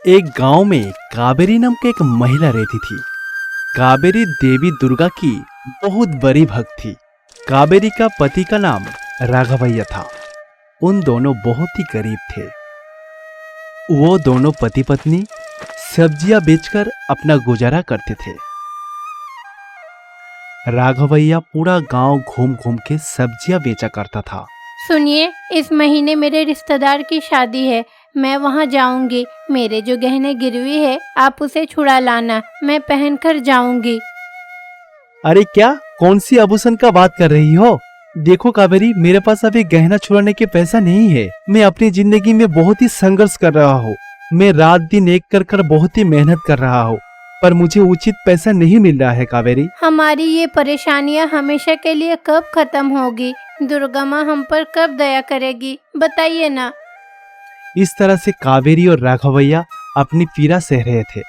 एक गांव में कावेरी नाम की एक महिला रहती थी। कावेरी देवी दुर्गा की बहुत बड़ी भक्त थी। कावेरी का पति का नाम राघवैया था। उन दोनों बहुत ही गरीब थे। वो दोनों पति पत्नी सब्जियां बेचकर अपना गुजारा करते थे। राघवैया पूरा गांव घूम घूम के सब्जियां बेचा करता था। सुनिए, इस महीने मेरे रिश्तेदार की शादी है, मैं वहाँ जाऊंगी। मेरे जो गहने गिरवी है आप उसे छुड़ा लाना, मैं पहनकर जाऊंगी। अरे क्या, कौन सी आभूषण का बात कर रही हो? देखो कावेरी, मेरे पास अभी गहना छुड़ाने के पैसा नहीं है। मैं अपनी जिंदगी में बहुत ही संघर्ष कर रहा हूँ। मैं रात दिन एक कर बहुत ही मेहनत कर रहा हूँ, पर मुझे उचित पैसा नहीं मिल रहा है। कावेरी, हमारी ये परेशानियाँ हमेशा के लिए कब खत्म होगी? दुर्गा माँ हम पर कब दया करेगी, बताइए ना। इस तरह से कावेरी और राघवैया अपनी पीड़ा सह रहे थे।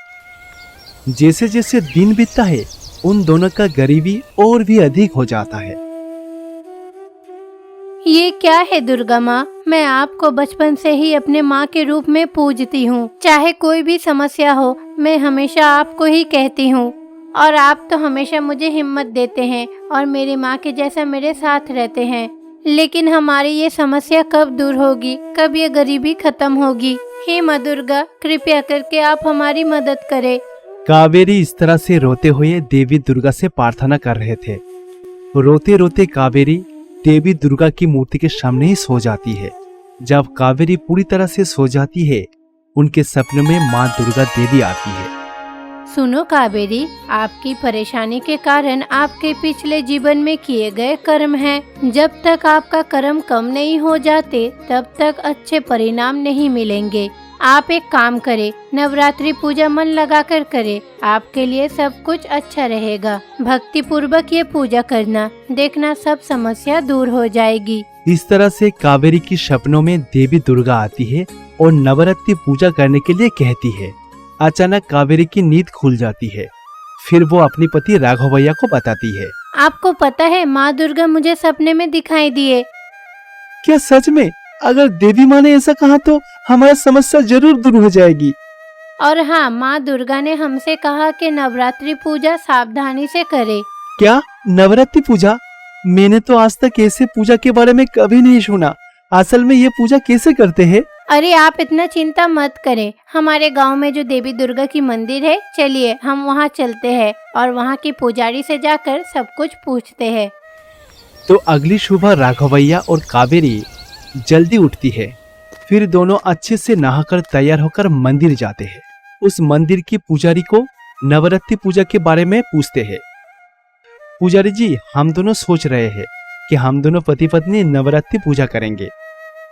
जैसे जैसे दिन बीतता है, उन दोनों का गरीबी और भी अधिक हो जाता है। ये क्या है दुर्गा माँ, मैं आपको बचपन से ही अपने माँ के रूप में पूजती हूँ। चाहे कोई भी समस्या हो, मैं हमेशा आपको ही कहती हूँ, और आप तो हमेशा मुझे हिम्मत देते हैं और मेरी माँ के जैसा मेरे साथ रहते हैं। लेकिन हमारी ये समस्या कब दूर होगी, कब ये गरीबी खत्म होगी? हे माँ दुर्गा, कृपया करके आप हमारी मदद करें। कावेरी इस तरह से रोते हुए देवी दुर्गा से प्रार्थना कर रहे थे। रोते रोते कावेरी देवी दुर्गा की मूर्ति के सामने ही सो जाती है। जब कावेरी पूरी तरह से सो जाती है, उनके सपने में माँ दुर्गा देवी आती है। सुनो कावेरी, आपकी परेशानी के कारण आपके पिछले जीवन में किए गए कर्म हैं। जब तक आपका कर्म कम नहीं हो जाते, तब तक अच्छे परिणाम नहीं मिलेंगे। आप एक काम करें, नवरात्रि पूजा मन लगाकर करें, आपके लिए सब कुछ अच्छा रहेगा। भक्ति पूर्वक ये पूजा करना, देखना सब समस्या दूर हो जाएगी। इस तरह से कावेरी की सपनों में देवी दुर्गा आती है और नवरात्रि पूजा करने के लिए कहती है। अचानक कावेरी की नींद खुल जाती है। फिर वो अपने पति राघवैया को बताती है। आपको पता है, माँ दुर्गा मुझे सपने में दिखाई दिए। क्या सच में? अगर देवी माँ ने ऐसा कहा तो हमारा समस्या जरूर दूर हो जाएगी। और हाँ, माँ दुर्गा ने हमसे कहा कि नवरात्रि पूजा सावधानी से करे। क्या नवरात्रि पूजा? मैंने तो आज तक ऐसे पूजा के बारे में कभी नहीं सुना। असल में ये पूजा कैसे करते हैं? अरे आप इतना चिंता मत करें। हमारे गांव में जो देवी दुर्गा की मंदिर है, चलिए हम वहां चलते हैं और वहां की पुजारी से जाकर सब कुछ पूछते हैं। तो अगली सुबह राघवैया और कावेरी जल्दी उठती है। फिर दोनों अच्छे से नहाकर तैयार होकर मंदिर जाते हैं। उस मंदिर की पुजारी को नवरात्रि पूजा के बारे में पूछते हैं। पुजारी जी, हम दोनों सोच रहे हैं कि हम दोनों पति पत्नी नवरात्रि पूजा करेंगे,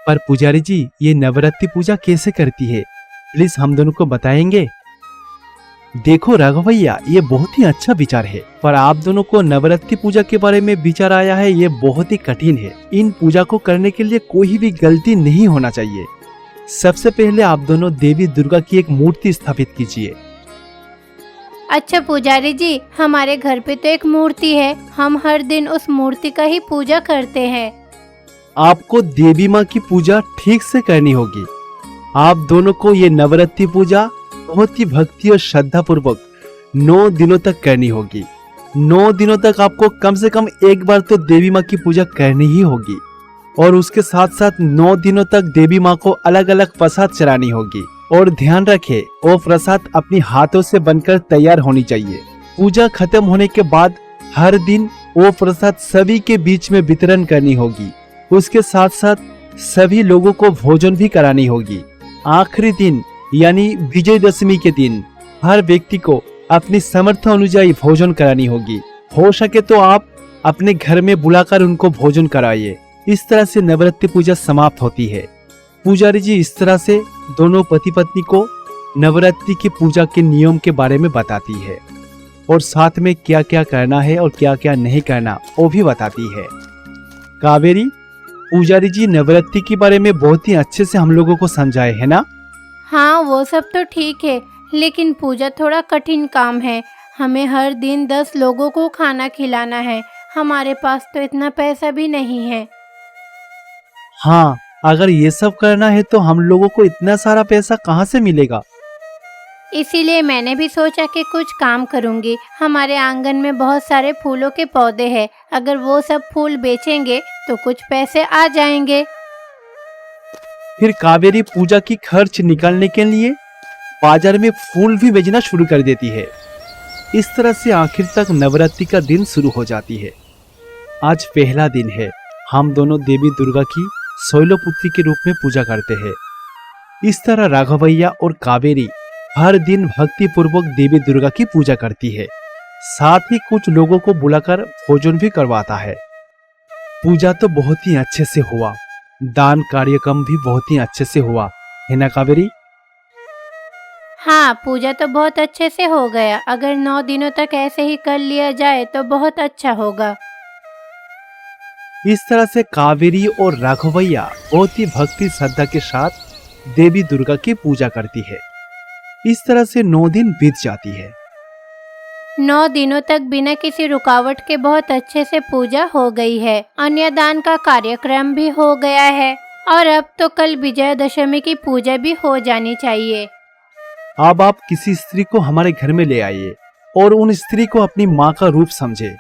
पर पुजारी जी ये नवरात्रि पूजा कैसे करती है, प्लीज हम दोनों को बताएंगे? देखो राघवैया, ये बहुत ही अच्छा विचार है, पर आप दोनों को नवरात्रि पूजा के बारे में विचार आया है, ये बहुत ही कठिन है। इन पूजा को करने के लिए कोई भी गलती नहीं होना चाहिए। सबसे पहले आप दोनों देवी दुर्गा की एक मूर्ति स्थापित कीजिए। अच्छा पुजारी जी, हमारे घर पे तो एक मूर्ति है, हम हर दिन उस मूर्ति का ही पूजा करते हैं। आपको देवी माँ की पूजा ठीक से करनी होगी। आप दोनों को ये नवरात्रि पूजा बहुत ही भक्ति और श्रद्धा पूर्वक 9 दिनों तक करनी होगी। 9 दिनों तक आपको कम से कम एक बार तो देवी माँ की पूजा करनी ही होगी, और उसके साथ साथ 9 दिनों तक देवी माँ को अलग अलग प्रसाद चढ़ानी होगी। और ध्यान रखें, वो प्रसाद अपनी हाथों से बनकर तैयार होनी चाहिए। पूजा खत्म होने के बाद हर दिन वो प्रसाद सभी के बीच में वितरण करनी होगी। उसके साथ साथ सभी लोगों को भोजन भी करानी होगी। आखिरी दिन यानी विजयदशमी के दिन हर व्यक्ति को अपनी सामर्थ्य अनुसार भोजन करानी होगी। हो सके तो आप अपने घर में बुलाकर उनको भोजन कराइए। इस तरह से नवरात्रि पूजा समाप्त होती है। पुजारी जी इस तरह से दोनों पति पत्नी को नवरात्रि की पूजा के नियम के बारे में बताती है, और साथ में क्या क्या करना है और क्या क्या नहीं करना वो भी बताती है। कावेरी, पुजारी जी नवरात्रि के बारे में बहुत ही अच्छे से हम लोगों को समझाए है ना? हाँ वो सब तो ठीक है, लेकिन पूजा थोड़ा कठिन काम है। हमें हर दिन 10 लोगों को खाना खिलाना है, हमारे पास तो इतना पैसा भी नहीं है। हाँ, अगर ये सब करना है तो हम लोगों को इतना सारा पैसा कहाँ से मिलेगा? इसीलिए मैंने भी सोचा कि कुछ काम करूंगी। हमारे आंगन में बहुत सारे फूलों के पौधे हैं, अगर वो सब फूल बेचेंगे तो कुछ पैसे आ जाएंगे। फिर कावेरी पूजा की खर्च निकालने के लिए बाजार में फूल भी बेचना शुरू कर देती है। इस तरह से आखिर तक नवरात्रि का दिन शुरू हो जाती है। आज पहला दिन है। हम दोनों देवी दुर्गा की शैलपुत्री के रूप में पूजा करते हैं। इस तरह राघवैया और कावेरी हर दिन भक्ति पूर्वक देवी दुर्गा की पूजा करती है। साथ ही कुछ लोगों को बुलाकर भोजन भी करवाता है। पूजा तो बहुत ही अच्छे से हुआ, दान कार्यक्रम भी बहुत ही अच्छे से हुआ, है ना कावेरी? हाँ, पूजा तो बहुत अच्छे से हो गया। अगर 9 दिनों तक ऐसे ही कर लिया जाए तो बहुत अच्छा होगा। इस तरह से कावेरी और राघवैया बहुत ही भक्ति श्रद्धा के साथ देवी दुर्गा की पूजा करती है। इस तरह से 9 दिन बीत जाती है। 9 दिनों तक बिना किसी रुकावट के बहुत अच्छे से पूजा हो गई है। अन्नदान का कार्यक्रम भी हो गया है और अब तो कल विजयादशमी की पूजा भी हो जानी चाहिए। अब आप किसी स्त्री को हमारे घर में ले आइए और उन स्त्री को अपनी माँ का रूप समझे।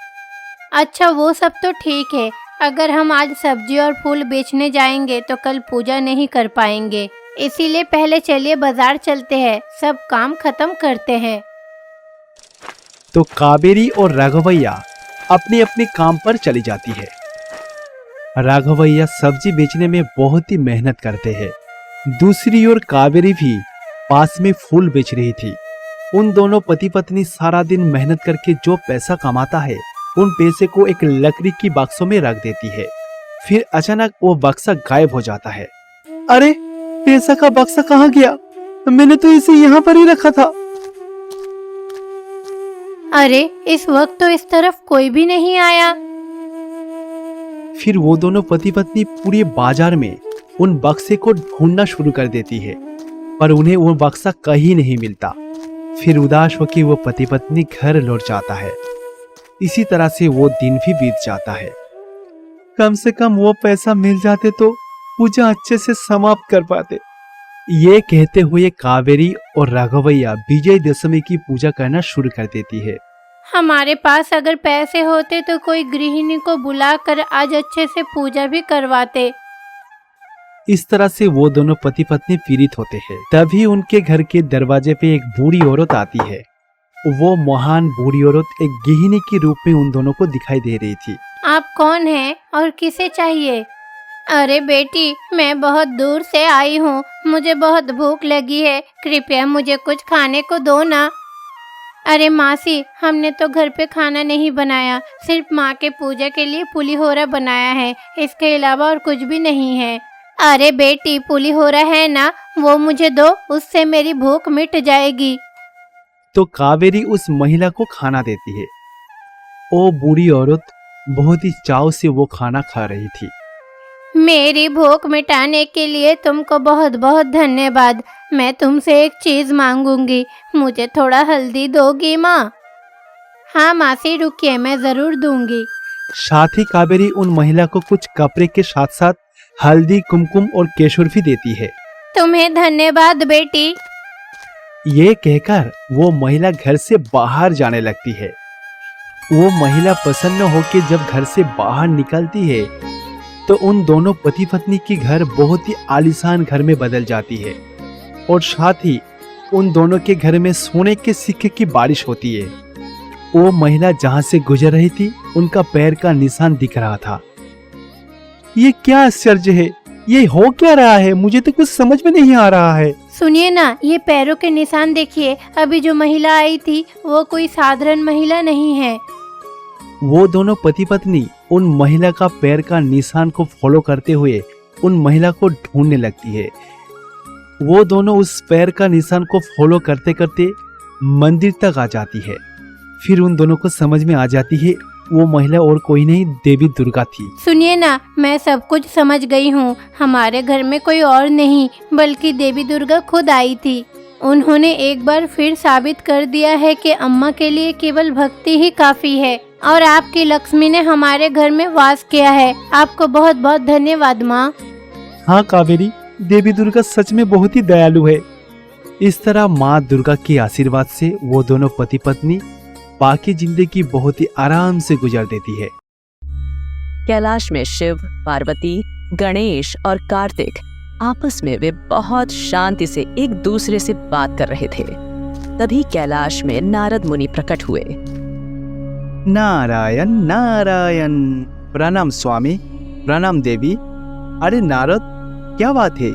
अच्छा, वो सब तो ठीक है। अगर हम आज सब्जी और फूल बेचने जाएंगे तो कल पूजा नहीं कर पाएंगे। इसीलिए पहले चलिए बाजार चलते हैं, सब काम खत्म करते हैं। तो कावेरी और राघवैया अपने अपने काम पर चली जाती है। राघवैया सब्जी बेचने में बहुत ही मेहनत करते हैं। दूसरी ओर कावेरी भी पास में फूल बेच रही थी। उन दोनों पति पत्नी सारा दिन मेहनत करके जो पैसा कमाता है, उन पैसे को एक लकड़ी की बक्सों में रख देती है। फिर अचानक वो बक्सा गायब हो जाता है। अरे, पैसा का बक्सा कहाँ गया? मैंने तो इसे यहाँ पर ही रखा था। अरे, इस वक्त तो इस तरफ कोई भी नहीं आया। फिर वो दोनों पति पत्नी पूरे बाजार में उन बक्से को ढूंढना शुरू कर देती है, पर उन्हें वो बक्सा कहीं नहीं मिलता। फिर उदास होकर वो पति पत्नी घर लौट जाता है। इसी तरह से वो दिन भी बीत जाता है। कम से कम वो पैसा मिल जाते तो पूजा अच्छे से समाप्त कर पाते। ये कहते हुए कावेरी और राघवैया विजयदशमी की पूजा करना शुरू कर देती है। हमारे पास अगर पैसे होते तो कोई गृहिणी को बुलाकर आज अच्छे से पूजा भी करवाते। इस तरह से वो दोनों पति पत्नी पीड़ित होते हैं। तभी उनके घर के दरवाजे पे एक बूढ़ी औरत आती है। वो महान बूढ़ी औरत एक गृहिणी के रूप में उन दोनों को दिखाई दे रही थी। आप कौन हैं और किसे चाहिए? अरे बेटी, मैं बहुत दूर से आई हूँ, मुझे बहुत भूख लगी है, कृपया मुझे कुछ खाने को दो ना। अरे मासी, हमने तो घर पे खाना नहीं बनाया, सिर्फ माँ के पूजा के लिए पुलिहोरा बनाया है, इसके अलावा और कुछ भी नहीं है। अरे बेटी, पुलिहोरा है ना, वो मुझे दो, उससे मेरी भूख मिट जाएगी। तो कावेरी उस महिला को खाना देती है। वो बूढ़ी औरत बहुत ही चाव से वो खाना खा रही थी। मेरी भूख मिटाने के लिए तुमको बहुत बहुत धन्यवाद। मैं तुमसे एक चीज मांगूंगी, मुझे थोड़ा हल्दी दोगी माँ? हाँ मासी, रुकिए, मैं जरूर दूंगी। साथ ही कावेरी उन महिला को कुछ कपड़े के साथ साथ हल्दी, कुमकुम और केशर भी देती है। तुम्हें धन्यवाद बेटी। ये कहकर वो महिला घर से बाहर जाने लगती है। वो महिला प्रसन्न होकर जब घर से बाहर निकलती है तो उन दोनों पति पत्नी की घर बहुत ही आलीशान घर में बदल जाती है और साथ ही उन दोनों के घर में सोने के सिक्के की बारिश होती है। वो महिला जहां से गुजर रही थी, उनका पैर का निशान दिख रहा था। ये क्या आश्चर्य है? ये हो क्या रहा है? मुझे तो कुछ समझ में नहीं आ रहा है। सुनिए ना, ये पैरों के निशान देखिए। अभी जो महिला आई थी वो कोई साधारण महिला नहीं है। वो दोनों पति पत्नी उन महिला का पैर का निशान को फॉलो करते हुए उन महिला को ढूंढने लगती है। वो दोनों उस पैर का निशान को फॉलो करते करते मंदिर तक आ जाती है। फिर उन दोनों को समझ में आ जाती है वो महिला और कोई नहीं, देवी दुर्गा थी। सुनिए ना, मैं सब कुछ समझ गई हूँ। हमारे घर में कोई और नहीं बल्कि देवी दुर्गा खुद आई थी। उन्होंने एक बार फिर साबित कर दिया है कि अम्मा के लिए केवल भक्ति ही काफी है और आपकी लक्ष्मी ने हमारे घर में वास किया है। आपको बहुत बहुत धन्यवाद माँ। हाँ कावेरी, देवी दुर्गा सच में बहुत ही दयालु है। इस तरह माँ दुर्गा के आशीर्वाद से वो दोनों पति पत्नी बाकी जिंदगी बहुत ही आराम से गुजार देती है। कैलाश में शिव, पार्वती, गणेश और कार्तिक आपस में वे बहुत शांति से एक दूसरे से बात कर रहे थे। तभी कैलाश में नारद मुनि प्रकट हुए। नारायण नारायण। प्रणाम स्वामी, प्रणाम देवी। अरे नारद, क्या बात है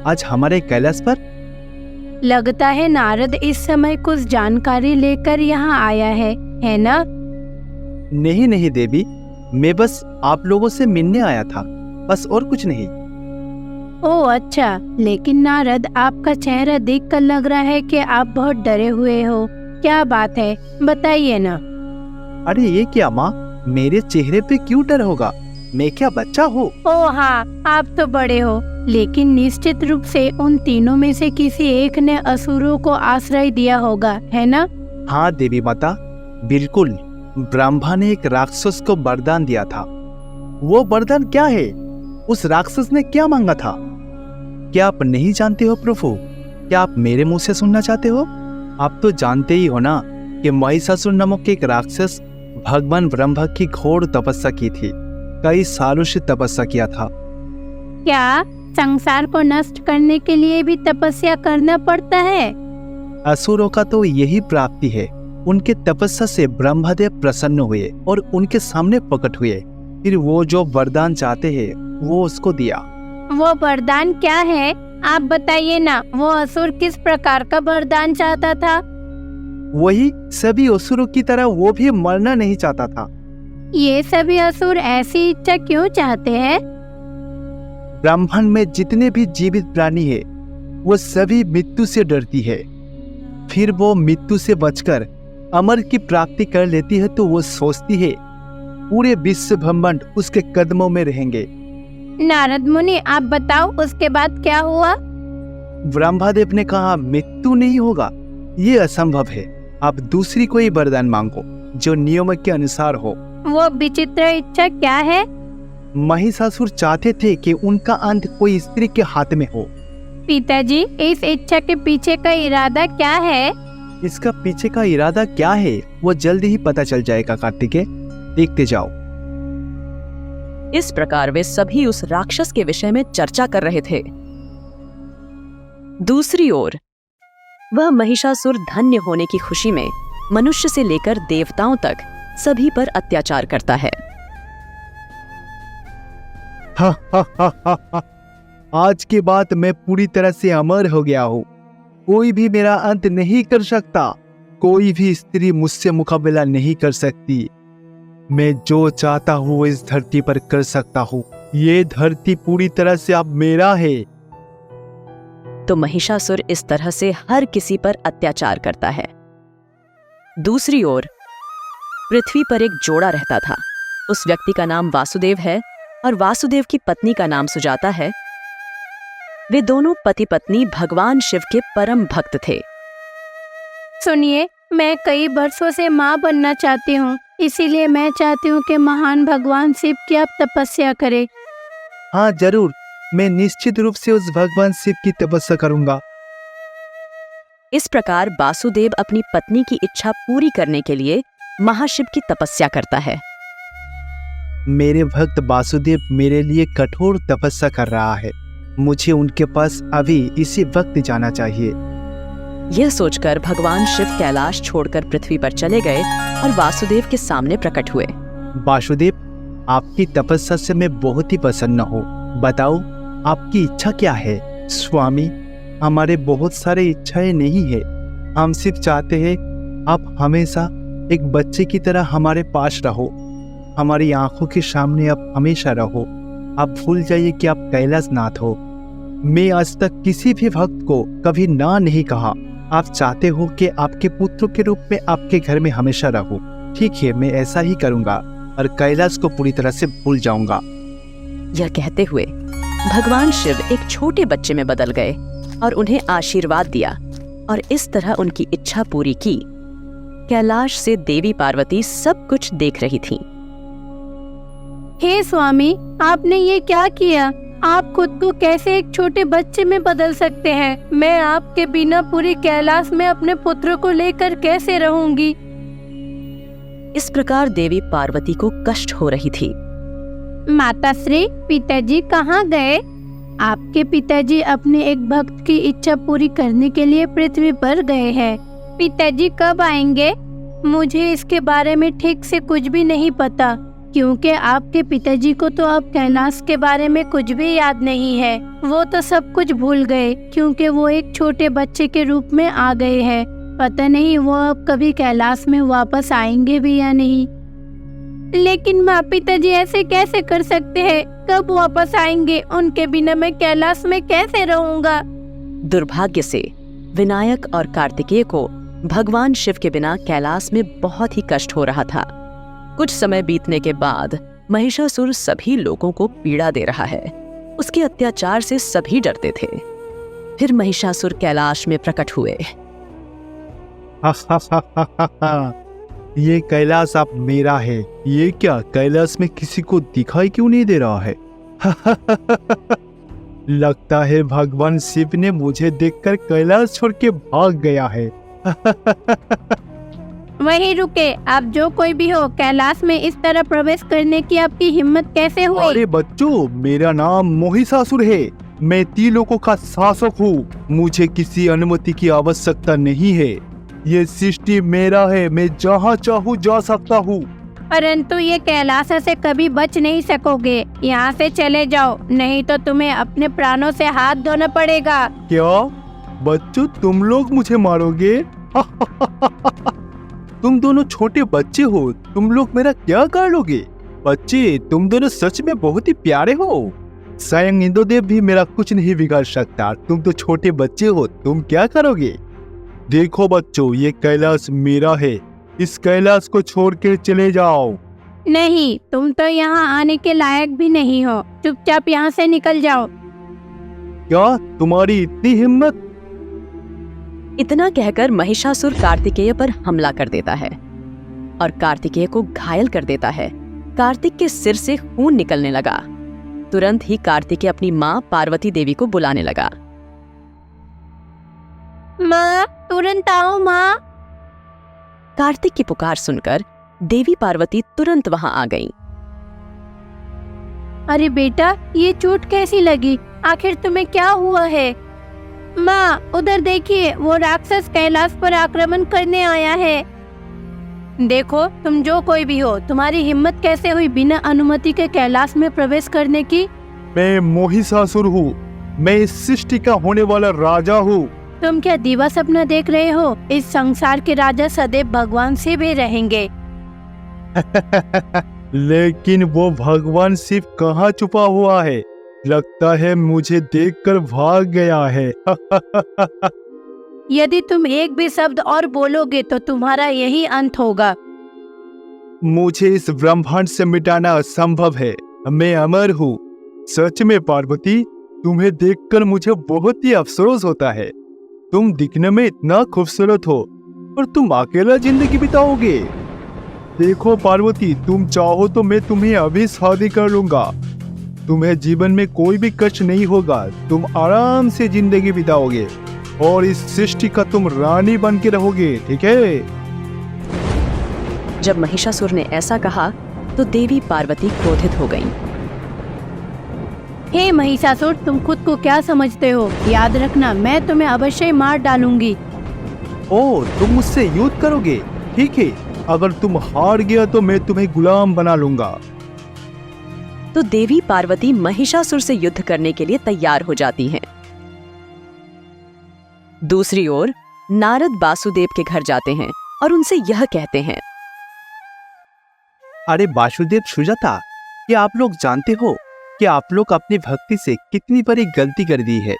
आज हमारे कैलाश पर? लगता है नारद इस समय कुछ जानकारी लेकर यहाँ आया है ना? नहीं नहीं देवी, मैं बस आप लोगों से मिलने आया था, बस और कुछ नहीं। ओह अच्छा, लेकिन नारद आपका चेहरा देखकर लग रहा है कि आप बहुत डरे हुए हो। क्या बात है, बताइए ना। अरे ये क्या माँ, मेरे चेहरे पे क्यों डर होगा? मैं क्या बच्चा हूँ? ओह हाँ, आप तो बड़े हो, लेकिन निश्चित रूप से उन तीनों में से किसी एक ने असुरों को आश्रय दिया होगा, है ना? हाँ देवी माता, बिल्कुल। ब्रह्मा ने एक राक्षस को वरदान दिया था। वो वरदान क्या है? उस राक्षस ने क्या मांगा था? क्या आप नहीं जानते हो प्रभु? क्या आप मेरे मुंह से सुनना चाहते हो? आप तो जानते ही हो ना कि महिषासुर नामक एक राक्षस भगवान ब्रह्मा की घोर तपस्या की थी। कई सालों से तपस्या किया था। क्या संसार को नष्ट करने के लिए भी तपस्या करना पड़ता है? असुरों का तो यही प्राप्ति है। उनके तपस्या से ब्रह्मदेव प्रसन्न हुए और उनके सामने प्रकट हुए। फिर वो जो वरदान चाहते हैं वो उसको दिया। वो वरदान क्या है? आप बताइए ना, वो असुर किस प्रकार का वरदान चाहता था? वही सभी असुरों की तरह वो भी मरना नहीं चाहता था। ये सभी असुर ऐसी इच्छा क्यों चाहते हैं? ब्रह्मांड में जितने भी जीवित प्राणी है वो सभी मृत्यु से डरती है। फिर वो मृत्यु से बचकर अमर की प्राप्ति कर लेती है तो वो सोचती है पूरे विश्व ब्रह्मांड उसके कदमों में रहेंगे। नारद मुनि, आप बताओ उसके बाद क्या हुआ? ब्रह्मदेव ने कहा मृत्यु नहीं होगा, ये असंभव है। आप दूसरी कोई वरदान मांगो जो नियम के अनुसार हो। वो विचित्र इच्छा क्या है? महिषासुर चाहते थे कि उनका अंत कोई स्त्री के हाथ में हो। पिताजी, इस इच्छा के पीछे का इरादा क्या है? इसका पीछे का इरादा क्या है वो जल्दी ही पता चल जाएगा कार्तिकेय, देखते जाओ। इस प्रकार वे सभी उस राक्षस के विषय में चर्चा कर रहे थे। दूसरी ओर वह महिषासुर धन्य होने की खुशी में मनुष्य से लेकर देवताओं तक सभी पर अत्याचार करता है। हा हा हा हा हा। आज के बाद मैं पूरी तरह से अमर हो गया हूँ। कोई भी मेरा अंत नहीं कर सकता। कोई भी स्त्री मुझसे मुकाबला नहीं कर सकती। मैं जो चाहता हूँ इस धरती पर कर सकता हूँ। ये धरती पूरी तरह से अब मेरा है। तो महिषासुर इस तरह से हर किसी पर अत्याचार करता है। दूसरी ओर पृथ्वी पर एक जोड़ा रहता था। उस व्यक्ति का नाम वासुदेव है और वासुदेव की पत्नी का नाम सुजाता है। वे दोनों पति पत्नी भगवान शिव के परम भक्त थे। सुनिए, मैं कई वर्षों से माँ बनना चाहती हूँ, इसीलिए मैं चाहती हूँ कि महान भगवान शिव की आप तपस्या करें। हाँ जरूर, मैं निश्चित रूप से उस भगवान शिव की तपस्या करूंगा। इस प्रकार वासुदेव अपनी पत्नी की इच्छा पूरी करने के लिए महाशिव की तपस्या करता है। मेरे भक्त वासुदेव मेरे लिए कठोर तपस्या कर रहा है। मुझे उनके पास अभी इसी वक्त जाना चाहिए। यह सोचकर भगवान शिव कैलाश छोड़कर पृथ्वी पर चले गए और वासुदेव के सामने प्रकट हुए। वासुदेव, आपकी तपस्या से मैं बहुत ही प्रसन्न हूँ। बताओ आपकी इच्छा क्या है? स्वामी, हमारे बहुत सारे इच्छाएं नहीं है। हम सिर्फ चाहते हैं आप हमेशा एक बच्चे की तरह हमारे पास रहो, हमारी आंखों के सामने आप हमेशा रहो। आप भूल जाइए कि आप कैलाशनाथ हो। मैं आज तक किसी भी भक्त को कभी ना नहीं कहा। आप चाहते हो कि आपके पुत्र के रूप में आपके घर में हमेशा रहूं। ठीक है, मैं ऐसा ही करूंगा और कैलाश को पूरी तरह से भूल जाऊंगा। यह कहते हुए भगवान शिव एक छोटे बच्चे में बदल गए और उन्हें आशीर्वाद दिया और इस तरह उनकी इच्छा पूरी की। कैलाश से देवी पार्वती सब कुछ देख रही थीं। हे स्वामी, आपने ये क्या किया? आप खुद को कैसे एक छोटे बच्चे में बदल सकते हैं? मैं आपके बिना पूरी कैलाश में अपने पुत्र को लेकर कैसे रहूंगी? इस प्रकार देवी पार्वती को कष्ट हो रही थी। माताश्री, पिताजी कहाँ गए? आपके पिताजी अपने एक भक्त की इच्छा पूरी करने के लिए पृथ्वी पर गए हैं। पिताजी कब आएंगे? मुझे इसके बारे में ठीक से कुछ भी नहीं पता, क्योंकि आपके पिताजी को तो अब कैलाश के बारे में कुछ भी याद नहीं है। वो तो सब कुछ भूल गए, क्योंकि वो एक छोटे बच्चे के रूप में आ गए हैं। पता नहीं वो अब कभी कैलाश में वापस आएंगे भी या नहीं। लेकिन माँ, पिताजी ऐसे कैसे कर सकते हैं? कब वापस आएंगे? उनके बिना मैं कैलाश में कैसे रहूंगा? दुर्भाग्य से विनायक और कार्तिकेय को भगवान शिव के बिना कैलाश में बहुत ही कष्ट हो रहा था। कुछ समय बीतने के बाद महिषासुर सभी लोगों को पीड़ा दे रहा है। उसके अत्याचार से सभी डरते थे। फिर महिषासुर कैलाश में प्रकट हुए। ये कैलाश अब मेरा है। ये क्या, कैलाश में किसी को दिखाई क्यों नहीं दे रहा है? लगता है भगवान शिव ने मुझे देखकर कैलाश छोड़ के भाग गया है। वहीं रुके, आप जो कोई भी हो, कैलाश में इस तरह प्रवेश करने की आपकी हिम्मत कैसे हुई? अरे बच्चों, मेरा नाम महिषासुर है। मैं त्रिलोकों का शासक हूँ। मुझे किसी अनुमति की आवश्यकता नहीं है। ये सृष्टि मेरा है। मैं जहाँ चाहूँ जा सकता हूँ। परंतु ये कैलाश से कभी बच नहीं सकोगे। यहाँ से चले जाओ, नहीं तो तुम्हें अपने प्राणों से हाथ धोना पड़ेगा। क्या बच्चों, तुम लोग मुझे मारोगे? तुम दोनों छोटे बच्चे हो, तुम लोग मेरा क्या कर लोगे? बच्चे, तुम दोनों सच में बहुत ही प्यारे हो। स्वयं इंद्रदेव भी मेरा कुछ नहीं बिगाड़ सकता। तुम तो छोटे बच्चे हो, तुम क्या करोगे? देखो बच्चों, ये कैलाश मेरा है। इस कैलाश को छोड़ के चले जाओ। नहीं, तुम तो यहाँ आने के लायक भी नहीं हो। चुपचाप यहाँ से निकल जाओ। क्या तुम्हारी इतनी हिम्मत? इतना कहकर महिषासुर कार्तिकेय पर हमला कर देता है और कार्तिकेय को घायल कर देता है। कार्तिक के सिर से खून निकलने लगा। तुरंत ही कार्तिकेय अपनी माँ पार्वती देवी को बुलाने लगा। माँ, तुरंत आओ माँ। कार्तिक की पुकार सुनकर देवी पार्वती तुरंत वहां आ गईं। अरे बेटा, ये चोट कैसी लगी? आखिर तुम्हें क्या हुआ है? माँ, उधर देखिए, वो राक्षस कैलाश पर आक्रमण करने आया है। देखो, तुम जो कोई भी हो, तुम्हारी हिम्मत कैसे हुई बिना अनुमति के कैलाश में प्रवेश करने की? मैं महिषासुर हूँ। मैं इस सृष्टि का होने वाला राजा हूँ। तुम क्या दिवा सपना देख रहे हो? इस संसार के राजा सदैव भगवान शिव ही रहेंगे। लेकिन वो भगवान शिव कहाँ छुपा हुआ है? लगता है मुझे देखकर भाग गया है। यदि तुम एक भी शब्द और बोलोगे तो तुम्हारा यही अंत होगा। मुझे इस ब्रह्मांड से मिटाना असंभव है। मैं अमर हूँ। सच में पार्वती, तुम्हें देखकर मुझे बहुत ही अफसोस होता है। तुम दिखने में इतना खूबसूरत हो और तुम अकेला जिंदगी बिताओगे। देखो पार्वती, तुम चाहो तो मैं तुम्हें अभी शादी कर लूंगा। तुम्हें जीवन में कोई भी कष्ट नहीं होगा। तुम आराम से जिंदगी बिताओगे और इस सृष्टि का तुम रानी बन के रहोगे, ठीक है? जब महिषासुर ने ऐसा कहा तो देवी पार्वती क्रोधित हो गईं। हे महिषासुर, तुम खुद को क्या समझते हो? याद रखना, मैं तुम्हें अवश्य मार डालूंगी। ओ, तुम मुझसे युद्ध करोगे? ठीक है, अगर तुम हार गया तो मैं तुम्हें गुलाम बना लूंगा। तो देवी पार्वती महिषासुर से युद्ध करने के लिए तैयार हो जाती हैं। दूसरी ओर नारद वासुदेव के घर जाते हैं और उनसे यह कहते हैं। अरे वासुदेव, सुजाता, क्या आप लोग जानते हो कि आप लोग अपनी भक्ति से कितनी बड़ी गलती कर दी है?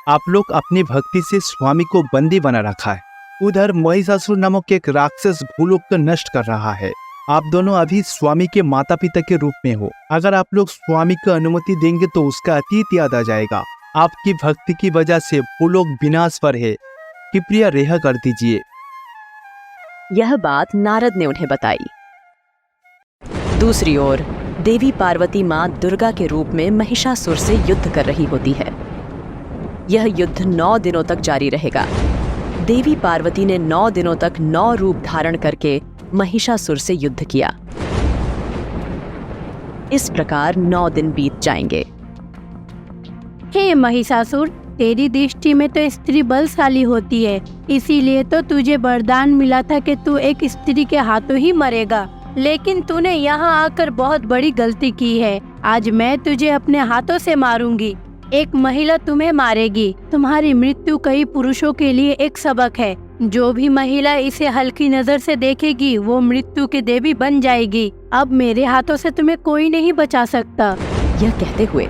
आप लोग अपनी भक्ति से स्वामी को बंदी बना रखा है। उधर महिषासुर नामक एक राक्षस भूलोक को नष्ट कर रहा है। आप दोनों अभी स्वामी के माता पिता के रूप में हो। अगर आप लोग स्वामी को अनुमति देंगे तो उसका अतीत याद आ जाएगा। आपकी भक्ति की वजह से भूलोक विनाश पर है। कृपया रिहा कर दीजिए। यह बात नारद ने उन्हें बताई। दूसरी ओर देवी पार्वती माँ दुर्गा के रूप में महिषासुर से युद्ध कर रही होती है। यह युद्ध 9 दिनों तक जारी रहेगा। देवी पार्वती ने 9 दिनों तक 9 रूप धारण करके महिषासुर से युद्ध किया। इस प्रकार 9 दिन बीत जाएंगे। हे महिषासुर, तेरी दृष्टि में तो स्त्री बलशाली होती है, इसीलिए तो तुझे वरदान मिला था कि तू एक स्त्री के हाथों ही मरेगा। लेकिन तूने यहाँ आकर बहुत बड़ी गलती की है। आज मैं तुझे अपने हाथों से मारूंगी। एक महिला तुम्हें मारेगी। तुम्हारी मृत्यु कई पुरुषों के लिए एक सबक है। जो भी महिला इसे हल्की नजर से देखेगी वो मृत्यु की देवी बन जाएगी। अब मेरे हाथों से तुम्हें कोई नहीं बचा सकता। यह कहते हुए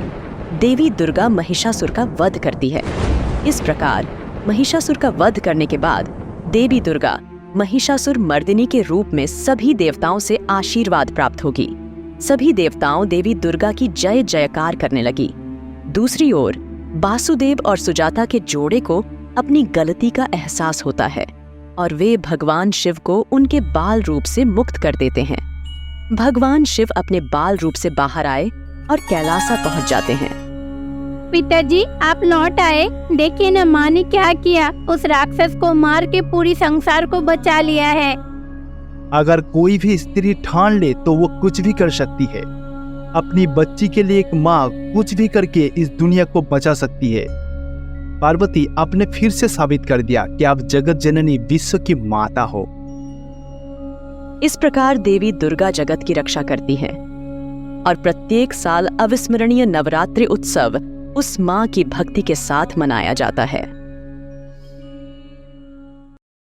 देवी दुर्गा महिषासुर का वध करती है। इस प्रकार महिषासुर का वध करने के बाद देवी दुर्गा महिषासुर मर्दिनी के रूप में सभी देवताओं से आशीर्वाद प्राप्त होगी। सभी देवताओं देवी दुर्गा की जय जयकार करने लगी। दूसरी ओर वासुदेव और सुजाता के जोड़े को अपनी गलती का एहसास होता है और वे भगवान शिव को उनके बाल रूप से मुक्त कर देते हैं। भगवान शिव अपने बाल रूप से बाहर आए और कैलासा पहुंच जाते हैं। पिताजी, आप लौट आए। देखिए न, माँ ने क्या किया। उस राक्षस को मार के पूरी संसार को बचा लिया है। अगर कोई भी स्त्री ठान ले तो वो कुछ भी कर सकती है। अपनी बच्ची के लिए एक माँ कुछ भी करके इस दुनिया को बचा सकती है। पार्वती, आपने फिर से साबित कर दिया कि आप जगत जननी विश्व की माता हो। इस प्रकार देवी दुर्गा जगत की रक्षा करती है और प्रत्येक साल अविस्मरणीय नवरात्रि उत्सव उस माँ की भक्ति के साथ मनाया जाता है।